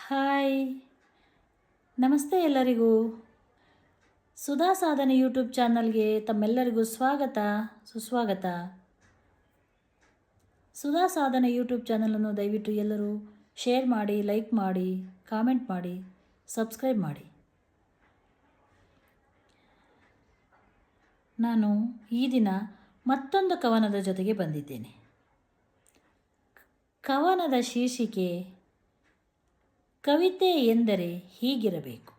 Hi, ನಮಸ್ತೆ ಎಲ್ಲರಿಗೂ. ಸುಧಾ ಸಾಧನೆ ಯೂಟ್ಯೂಬ್ ಚಾನಲ್ಗೆ ತಮ್ಮೆಲ್ಲರಿಗೂ ಸ್ವಾಗತ, ಸುಸ್ವಾಗತ. ಸುಧಾ ಸಾಧನೆ ಯೂಟ್ಯೂಬ್ ಚಾನಲನ್ನು ದಯವಿಟ್ಟು ಎಲ್ಲರೂ ಶೇರ್ ಮಾಡಿ, ಲೈಕ್ ಮಾಡಿ, ಕಾಮೆಂಟ್ ಮಾಡಿ, ಸಬ್ಸ್ಕ್ರೈಬ್ ಮಾಡಿ. ನಾನು ಈ ದಿನ ಮತ್ತೊಂದು ಕವನದ ಜೊತೆಗೆ ಬಂದಿದ್ದೇನೆ. ಕವನದ ಶೀರ್ಷಿಕೆ ಕವಿತೆ ಎಂದರೆ ಹೀಗಿರಬೇಕು.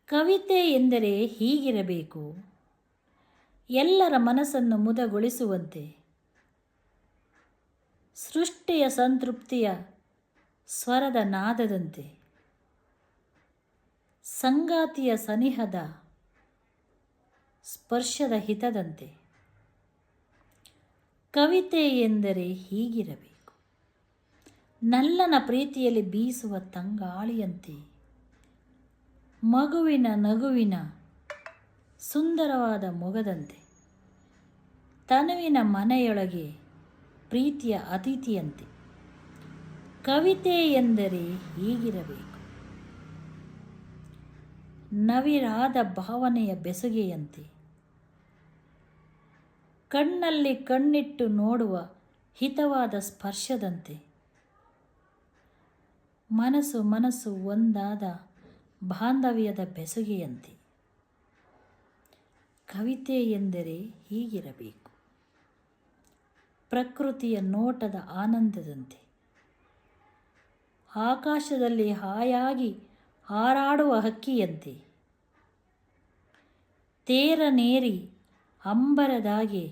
ಕವಿತೆ ಎಂದರೆ ಹೀಗಿರಬೇಕು, ಎಲ್ಲರ ಮನಸ್ಸನ್ನು ಮುದಗೊಳಿಸುವಂತೆ, ಸೃಷ್ಟಿಯ ಸಂತೃಪ್ತಿಯ ಸ್ವರದ ನಾದದಂತೆ, ಸಂಗಾತಿಯ ಸನಿಹದ ಸ್ಪರ್ಶದ ಹಿತದಂತೆ. ಕವಿತೆ ಎಂದರೆ ಹೀಗಿರಬೇಕು, ನಲ್ಲನ ಪ್ರೀತಿಯಲ್ಲಿ ಬೀಸುವ ತಂಗಾಳಿಯಂತೆ, ಮಗುವಿನ ನಗುವಿನ ಸುಂದರವಾದ ಮೊಗದಂತೆ, ತನುವಿನ ಮನೆಯೊಳಗೆ ಪ್ರೀತಿಯ ಅತಿಥಿಯಂತೆ. ಕವಿತೆ ಎಂದರೆ ಹೀಗಿರಬೇಕು, ನವಿರಾದ ಭಾವನೆಯ ಬೆಸುಗೆಯಂತೆ, ಕಣ್ಣಲ್ಲಿ ಕಣ್ಣಿಟ್ಟು ನೋಡುವ ಹಿತವಾದ ಸ್ಪರ್ಶದಂತೆ, ಮನಸ್ಸು ಒಂದಾದ ಬಾಂಧವ್ಯದ ಬೆಸುಗೆಯಂತೆ. ಕವಿತೆ ಎಂದರೆ ಹೀಗಿರಬೇಕು, ಪ್ರಕೃತಿಯ ನೋಟದ ಆನಂದದಂತೆ, ಆಕಾಶದಲ್ಲಿ ಹಾಯಾಗಿ ಹಾರಾಡುವ ಹಕ್ಕಿಯಂತೆ, ತೇರನೇರಿ ಅಂಬರದಾಗೆ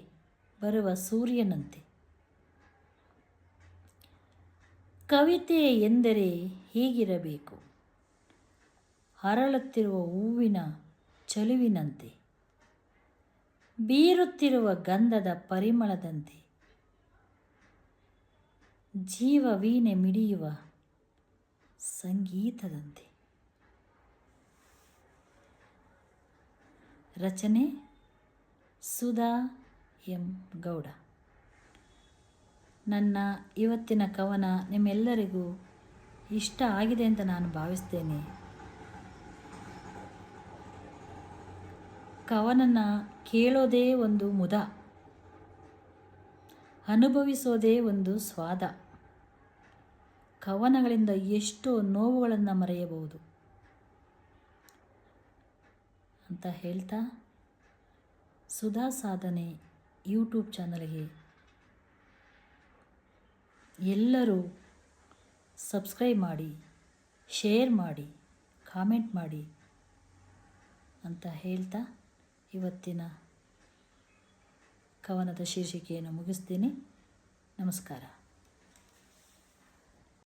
ಬರುವ ಸೂರ್ಯನಂತೆ. ಕವಿತೆ ಎಂದರೆ ಹೀಗಿರಬೇಕು, ಅರಳುತ್ತಿರುವ ಹೂವಿನ ಚಲುವಿನಂತೆ, ಬೀರುತ್ತಿರುವ ಗಂಧದ ಪರಿಮಳದಂತೆ, ಜೀವ ವೀಣೆ ಮಿಡಿಯುವ ಸಂಗೀತದಂತೆ. ರಚನೆ ಸುಧಾ ಎಂ ಗೌಡ. ನನ್ನ ಇವತ್ತಿನ ಕವನ ನಿಮ್ಮೆಲ್ಲರಿಗೂ ಇಷ್ಟ ಆಗಿದೆ ಅಂತ ನಾನು ಭಾವಿಸ್ತೇನೆ. ಕವನನ ಕೇಳೋದೇ ಒಂದು ಮುದ, ಅನುಭವಿಸೋದೇ ಒಂದು ಸ್ವಾದ. ಕವನಗಳಿಂದ ಎಷ್ಟೋ ನೋವುಗಳನ್ನು ಮರೆಯಬಹುದು ಅಂತ ಹೇಳ್ತಾ, ಸುಧಾ ಸಾಧನೆ ಯೂಟ್ಯೂಬ್ ಚಾನಲ್ಗೆ ಎಲ್ಲರೂ ಸಬ್ಸ್ಕ್ರೈಬ್ ಮಾಡಿ, ಶೇರ್ ಮಾಡಿ, ಕಾಮೆಂಟ್ ಮಾಡಿ ಅಂತ ಹೇಳ್ತಾ ಇವತ್ತಿನ ಕವನದ ಶೀರ್ಷಿಕೆಯನ್ನು ಮುಗಿಸ್ತೀನಿ. ನಮಸ್ಕಾರ.